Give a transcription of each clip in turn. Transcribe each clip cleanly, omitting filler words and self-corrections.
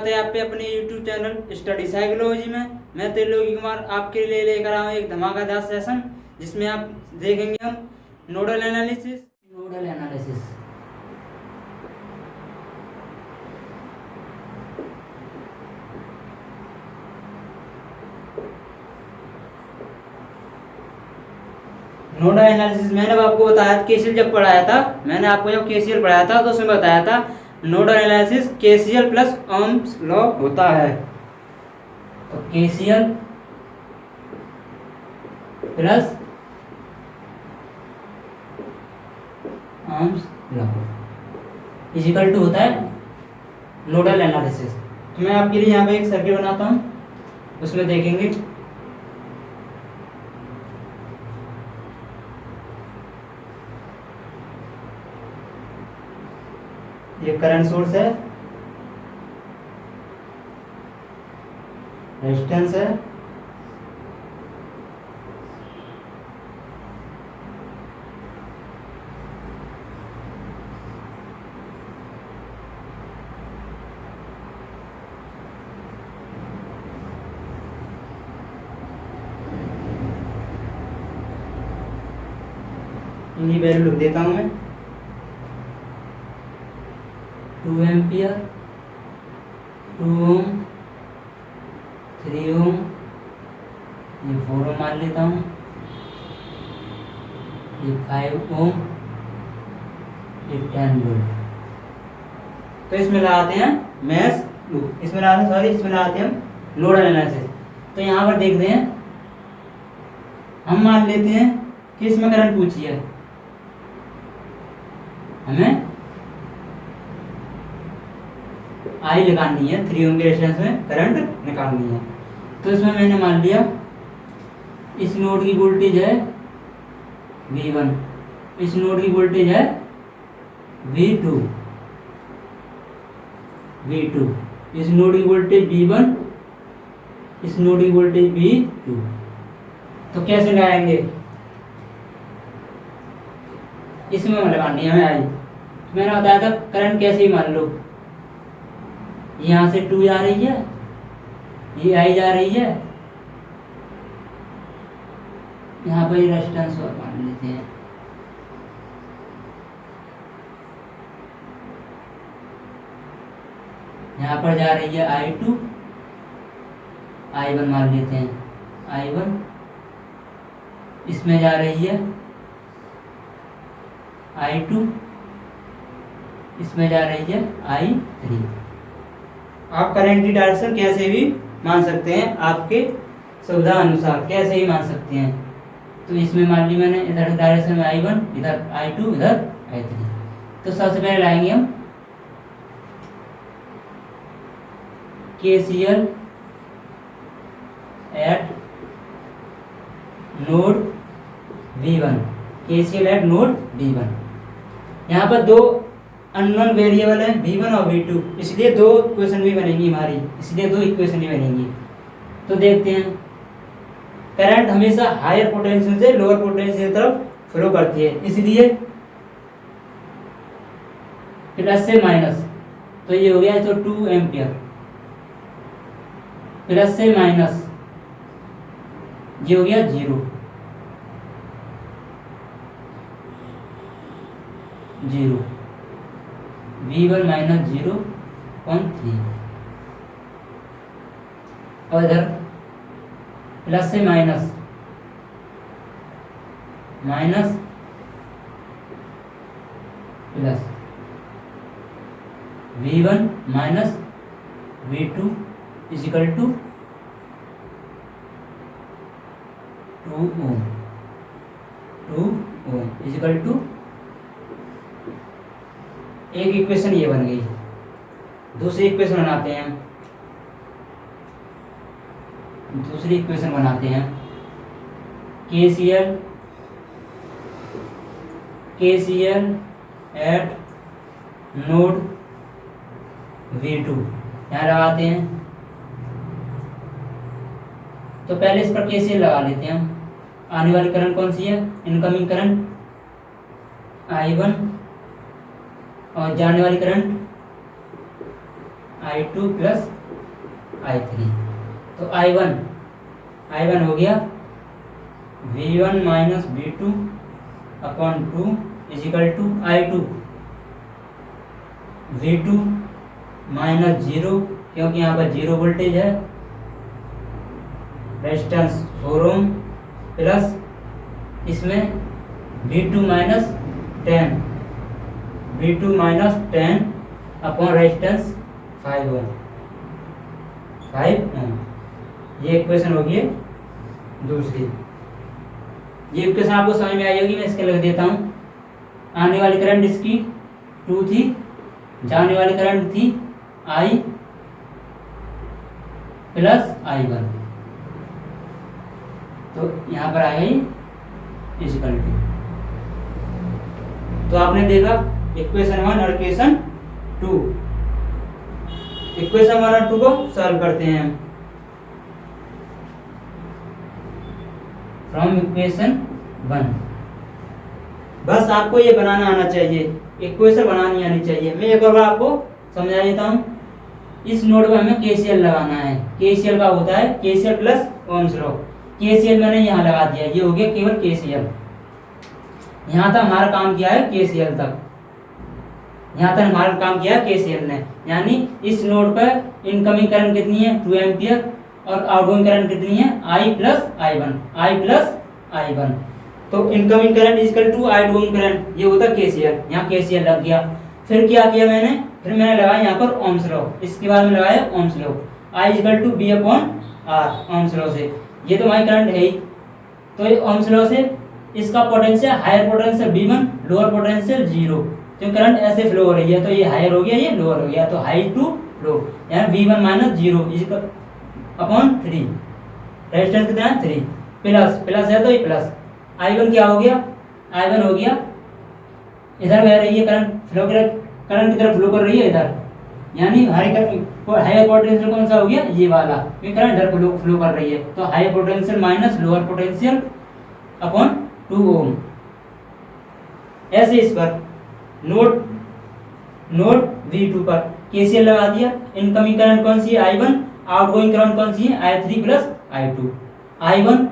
स्वागत है आप पे अपने YouTube चैनल स्टडी साइकोलॉजी में। मैं त्रिलोकी कुमार आपके लिए लेकर आया हूँ एक धमाकेदार सेशन जिसमें आप देखेंगे हम नोडल एनालिसिस। नोडल एनालिसिस मैंने आपको बताया था केसीएल जब पढ़ाया था, मैंने आपको जब केसीएल पढ़ाया था तो उसमें बताया था nodal analysis KCL plus Ohm's law होता है। तो KCL plus Ohm's law equal to होता है नोडल एनालिसिस। तो मैं आपके लिए यहाँ पे एक सर्किट बनाता हूँ, उसमें देखेंगे ये करंट सोर्स है, रेजिस्टेंस है, इनकी वैल्यू लिख देता हूं मैं 2 एम्पियर, 2 ओम, 3 ओम, ये 4 ओम मान लेता हूँ, ये 5 ओम, ये 10 वोल्ट। तो इसमें लगाते हैं मैश लूप, इसमें लगाते हैं हम नोडल एनालिसिस। तो यहाँ पर देखते हैं, हम मान लेते हैं कि इसमें करंट पूछी है, हमें आई निकालनी है, 3 ओम के रेजिस्टेंस में करंट निकालनी है। तो इसमें मैंने मान लिया इस नोड की वोल्टेज है V1, इस नोड की वोल्टेज है V2, इस नोड की वोल्टेज V1, इस नोड की वोल्टेज V2। तो कैसे लगाएंगे, इसमें लगानी है हमें आई। मैंने बताया था करंट कैसे ही मान लो, यहाँ से 2 जा रही है, ये आई जा रही है, यहाँ पर रेजिस्टेंस और मान लेते हैं, यहाँ पर जा रही है I2, I1 मान लेते हैं, I1, इसमें जा रही है I2, इसमें जा रही है I3। आप करंट की डायरेक्शन कैसे भी मान सकते हैं, आपके सुविधा अनुसार कैसे ही मान सकते हैं। तो इसमें मान ली मैंने इधर डायरेक्शन में I1, इधर I2, इधर I3। तो सबसे पहले लाएंगे हम KCL eight node V1, KCL eight node V1। यहाँ पर दो अननोन वेरिएबल है V1 और V2, इसलिए दो इक्वेशन भी बनेंगी हमारी, इसलिए दो इक्वेशन भी बनेंगी। तो देखते हैं, करंट हमेशा हायर पोटेंशियल से लोअर पोटेंशियल की तरफ फ्लो करती है, इसलिए प्लस से माइनस, तो ये हो गया तो 2 एम्पियर, प्लस से माइनस ये हो गया 0, V1 माइनस 0.3, और इधर प्लस से minus plus V1 minus V2 is equal to 2 ohm is equal to, एक इक्वेशन ये बन गई। दूसरी इक्वेशन बनाते हैं, दूसरी इक्वेशन बनाते हैं KCL एट नोड V2, यहाँ लगाते हैं। तो पहले इस पर KCL लगा लेते हैं हम। आने वाली करंट कौन सी है, इनकमिंग करंट I1, और जाने वाली करंट I2 प्लस I3। तो I1 हो गया V1 minus V2 upon 2 equal to I2 V2 minus 0, क्योंकि यहाँ पर 0 वोल्टेज है, रेजिस्टेंस 4 ओम, प्लस इसमें V2 माइनस 10 अपॉन रेजिस्टेंस 5 ओम। ये इक्वेशन होगी दूसरी। ये इक्वेशन आपको समझ में आई होगी, मैं इसके लिख देता हूँ। आने वाली करंट इसकी 2 थी, जाने वाली करंट थी I प्लस I1। तो यहाँ पर आ गई इक्वल टू। तो आपने देखा इक्वेशन 1 और इक्वेशन 2। इक्वेशन 1 और 2 को सॉल्व करते हैं हम। फ्रॉम इक्वेशन 1 बस आपको ये बनाना आना चाहिए, इक्वेशन बनानी आनी चाहिए। मैं एक बार आपको समझा देता हूँ। इस नोड पर हमें केसीएल लगाना है। केसीएल का होता है KCL plus Ohm's law. KCL मैंने यहाँ लगा दिया, ये हो गया केवल केसीएल। यहाँ तक हमारा काम किया है केसीएल तक, यहाँ तक हमारा काम किया है केसीएल ने। यानी इस नोड पर इनकमिंग करंट कितनी है 2 एम्पियर और आउटगोइंग करंट कितनी है I प्लस I1। तो incoming current equal to outgoing current, ये होता है केसीएल। यहाँ केसीएल लग गया। फिर क्या किया मैंने, फिर मैंने लगाया यहाँ पर ओम्स लॉ। इसके बाद में लगाया Ohm's law, I equal to B upon R Ohm's law से। ये तो हमारी करंट है ही, तो ये ओम्स लॉ से इसका potential higher potential V1, lower potential 0। तो करंट ऐसे फ्लो हो रही है, तो ये हायर हो गया, ये लोअर हो गया, तो हाई टू लो। यानी V1 minus 0 equal upon 3। Resistance कितना है 3, प्लस है तो ये प्लस। I1 क्या हो गया, I1 हो गया इधर बह रही है करंट, करंट की तरफ फ्लो कर रही है इधर। यानी हाई पोटेंशियल कौन सा हो गया, ये वाला, ये करंट इधर फ्लो कर रही है। तो high potential minus lower potential upon 2 ओम। ऐसे इस पर नोड V2 पर केसीएल लगा दिया। इनकमिंग करंट कौन सी है I1, आउटगोइंग करंट कौन सी है I3 plus I2। I1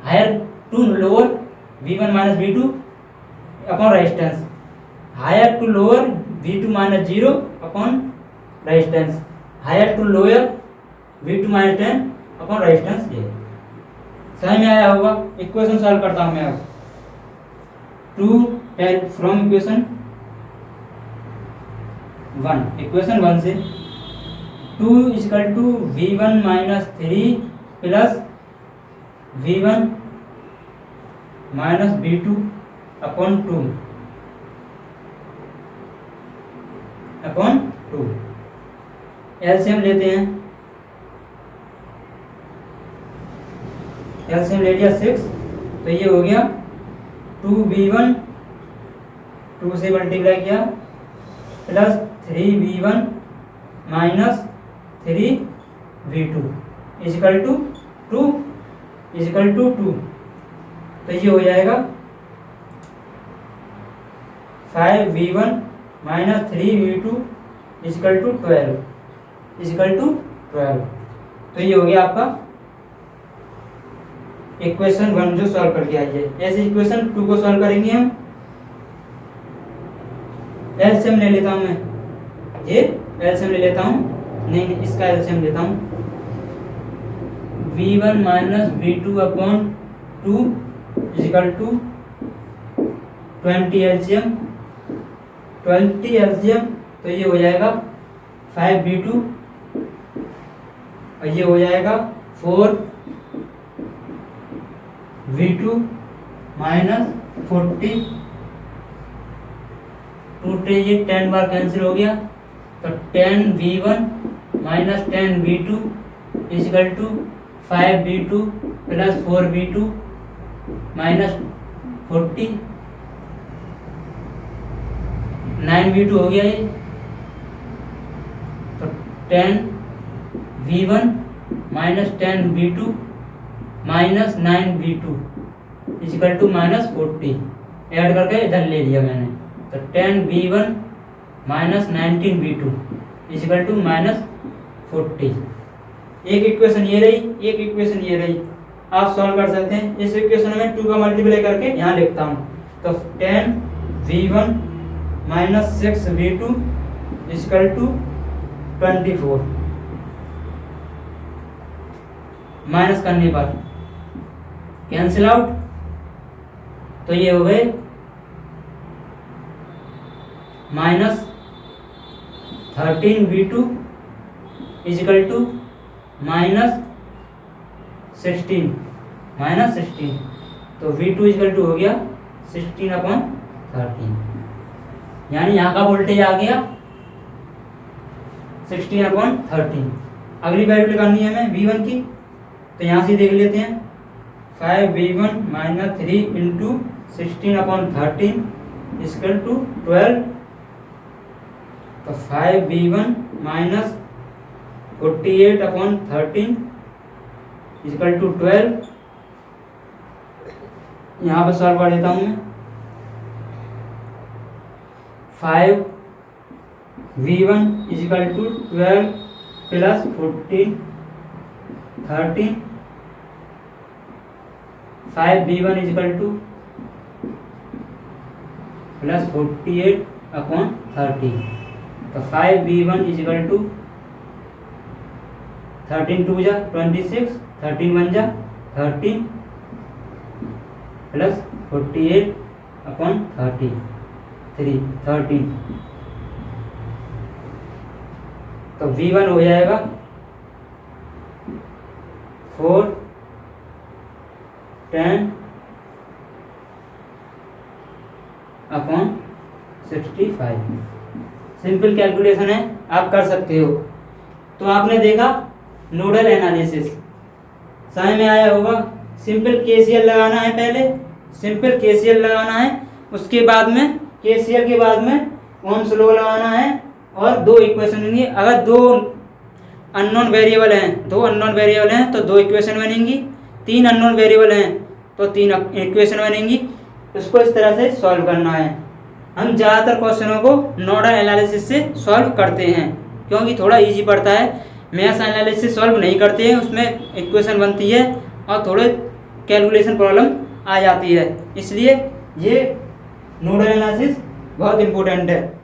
higher to lower V1 minus V2 upon resistance, higher to lower V2 minus 0 upon resistance, higher to lower V2 minus 10 upon resistance. ये समझ में आया होगा। इक्वेशन सॉल्व करता हूं मैं अब। 2 फ्रॉम इक्वेशन 1 से 2 equal to V1 minus 3 plus V1 minus V2 upon 2 LCM लेते हैं। एलसीएम ले लिया 6, तो ये हो गया 2V1 2 से मल्टीप्लाई किया plus 3V1 minus 3V2 equal to 2। तो ये हो जाएगा 5V1 minus 3V2 equal to 12। तो ये हो गया आपका इक्वेशन 1 जो सॉल्व करके आई है। ऐसे इक्वेशन 2 को सॉल्व करेंगे हम। एलसीएम ले लेता हूं मैं, ये एलसीएम ले लेता हूं, नहीं इसका एलसीएम लेता हूं। V1 minus V2 upon 2 equal to 20 LCM. तो ये हो जाएगा 5V2 और ये हो जाएगा 4V2 माइनस 40। ये 10 बार कैंसिल हो गया, तो 10V1 minus 10V2 equal to 5V2 plus 4V2 minus 40। 9V2 हो गया ये, तो 10V1 minus 10V2 minus 9V2 equal to minus 40। Add करके इधर ले लिया मैंने, तो 10V1 minus 19V2 is equal to -40। एक इक्वेशन ये रही, एक इक्वेशन ये रही, आप सॉल्व कर सकते हैं। इस इक्वेशन में 2 का मल्टीप्लाई करके यहाँ लिखता हूँ, तो 10v1 - 6v2 is equal to 24। Minus करने पर कैंसिल आउट, तो ये हो गए -13v2 इजिकल टू -16, तो v2 इजिकल टू हो गया 16/13, यानी यहाँ का वोल्टेज आ गया 16/13। अगली वैल्यू निकालनी है हमें v1 की, तो यहाँ से देख लेते हैं। 5v1 - 3 इंटू 16/13 इक्वल टू 12, तो 5v1 - 48/13 इक्वल टू 12। यहाँ पर सॉल्व कर देता हूँ मैं। 5v1 equal to 12 plus 14 13, 5v1 equal to plus 48/13, तो 5v1 इक्वल टू 13 2 जा 26, 13 1 जा 13 प्लस 48/13, तो v1 हो जाएगा 4 10/65। सिंपल कैलकुलेशन है, आप कर सकते हो। तो आपने देखा नोडल एनालिसिस समझ में आया होगा। सिंपल केसीएल लगाना है, पहले सिंपल केसीएल लगाना है, उसके बाद में केसीएल के बाद में ओम्स लॉ लगाना है, और दो इक्वेशन होंगी। अगर दो अननोन वेरिएबल हैं, तो दो इक्वेशन बनेंगी। 3 अननोन वेरिएबल हैं तो 3 इक्वेशन बनेंगी। उसको इस तरह से सॉल्व करना है। हम ज़्यादातर क्वेश्चनों को नोडल एनालिसिस से सॉल्व करते हैं, क्योंकि थोड़ा इजी पड़ता है। मैथ्स एनालिसिस सॉल्व नहीं करते हैं, उसमें इक्वेशन बनती है और थोड़े कैलकुलेशन प्रॉब्लम आ जाती है, इसलिए ये नोडल एनालिसिस बहुत इम्पोर्टेंट है।